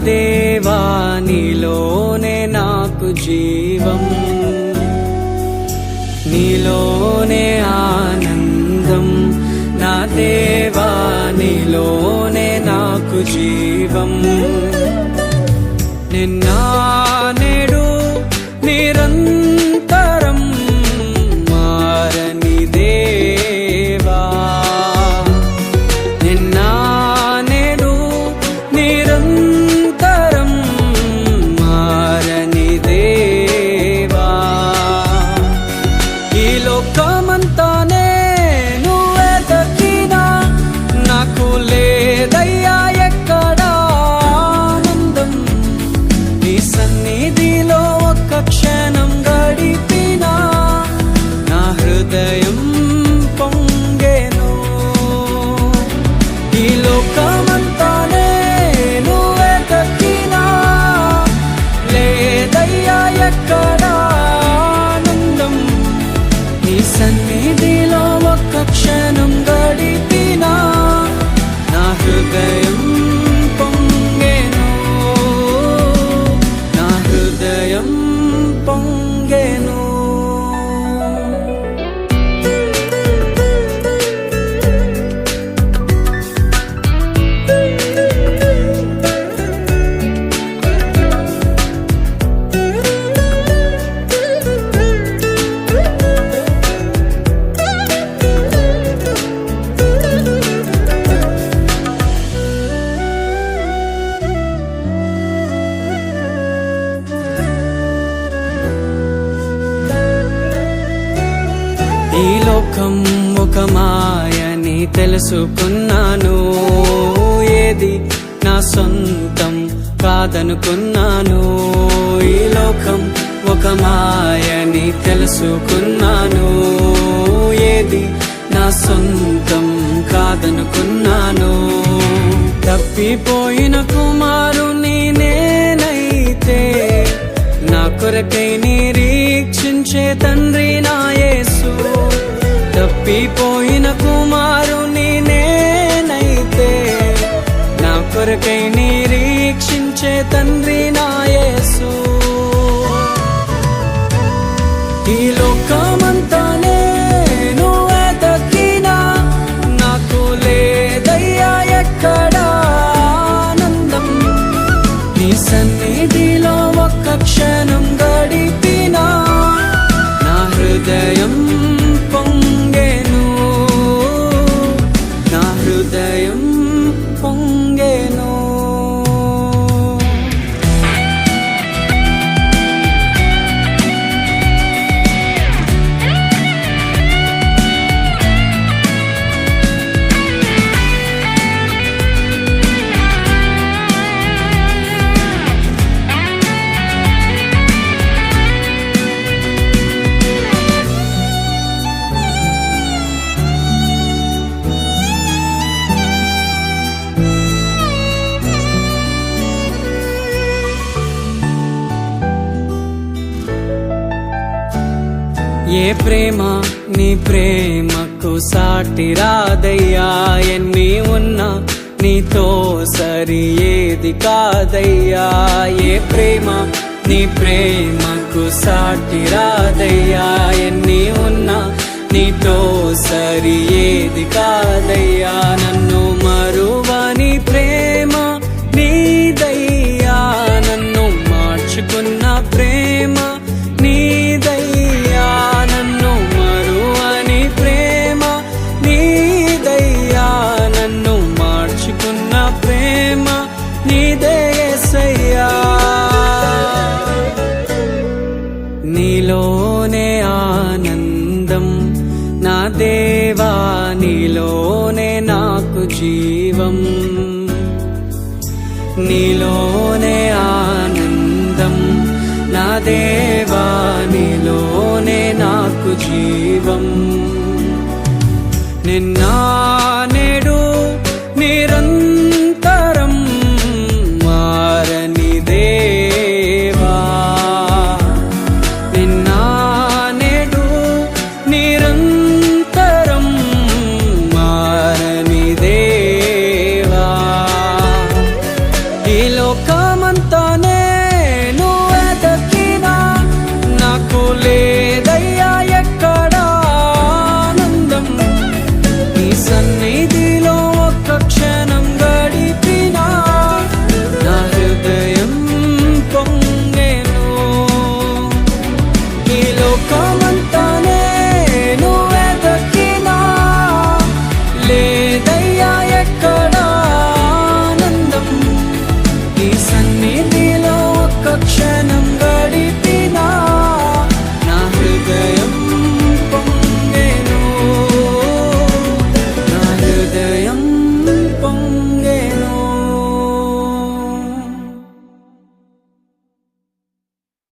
దేవా నీలోనే నాకు జీవం, నీలోనే ఆనందం. నా దేవా నీలోనే నాకు జీవం. నిన్న నేడు నిరంతరం మారని దేవా, నిన్న నేడు నిరంతరం మారని దేవా. ఈ లోకమంతానే నువ్వే దక్కినా నాకు లేదయ్యా ఎక్కడా ఆనందం. నీ సన్నిధిలో ఒక్క క్షణం గడిపినా నా హృదయం పొంగెను. ఈ లోకమంతానే నువ్వే దక్కినా లేదయ్యా ఎక్కడా ఆనందం. నీ సన్నిధిలో ఒక్క క్షణం గడిపినా నా హృదయం పొంగెను, నా హృదయం పొంగెను. ఈ లోకం ఒక మాయని తెలుసుకున్నాను, ఏది నా సొంతం కాదనుకున్నాను. ఈ లోకం ఒక మాయని తెలుసుకున్నాను, ఏది నా సొంతం కాదనుకున్నాను. తప్పిపోయిన కుమారుని నేనైతే నా కొరకై నిరీక్షించే తండ్రి నా యేసు. తప్పిపోయిన కుమారుని నేనైతే నా కొరకై నిరీక్షించే తండ్రి నా యేసు. ఈ లోకమంతానే నువ్వే దక్కినా నాకు లేదయ్యా ఎక్కడా ఆనందం. నీ సన్నిధిలో ఒక్క క్షణం గడిపినా నా హృదయం పొంగెను, నా హృదయం పొంగెను. ఏ ప్రేమ నీ ప్రేమకు సాటి రాదయ్యా, ఎన్ని ఉన్నా నీతో సరి ఏది కాదయ్యా. ఏ ప్రేమ నీ ప్రేమకు సాటి రాదయ్యా, ఎన్ని ఉన్నా నీతో సరి ఏది కాదయ్యా. నన్ను మరువని ప్రేమ నీదయ్యా, నన్ను మార్చుకున్న ప్రేమ నీదయ్యా. నన్ను మరువని ప్రేమ నీదయ్యా, నన్ను మార్చుకున్న ప్రేమ నీదే యేసయ్యా. నీలోనే ఆనందం నా దేవా, నీలోనే నాకు జీవం. నీలోనే ఆనందం నా దేవా, నీలోనే నాకు జీవం. నిన్న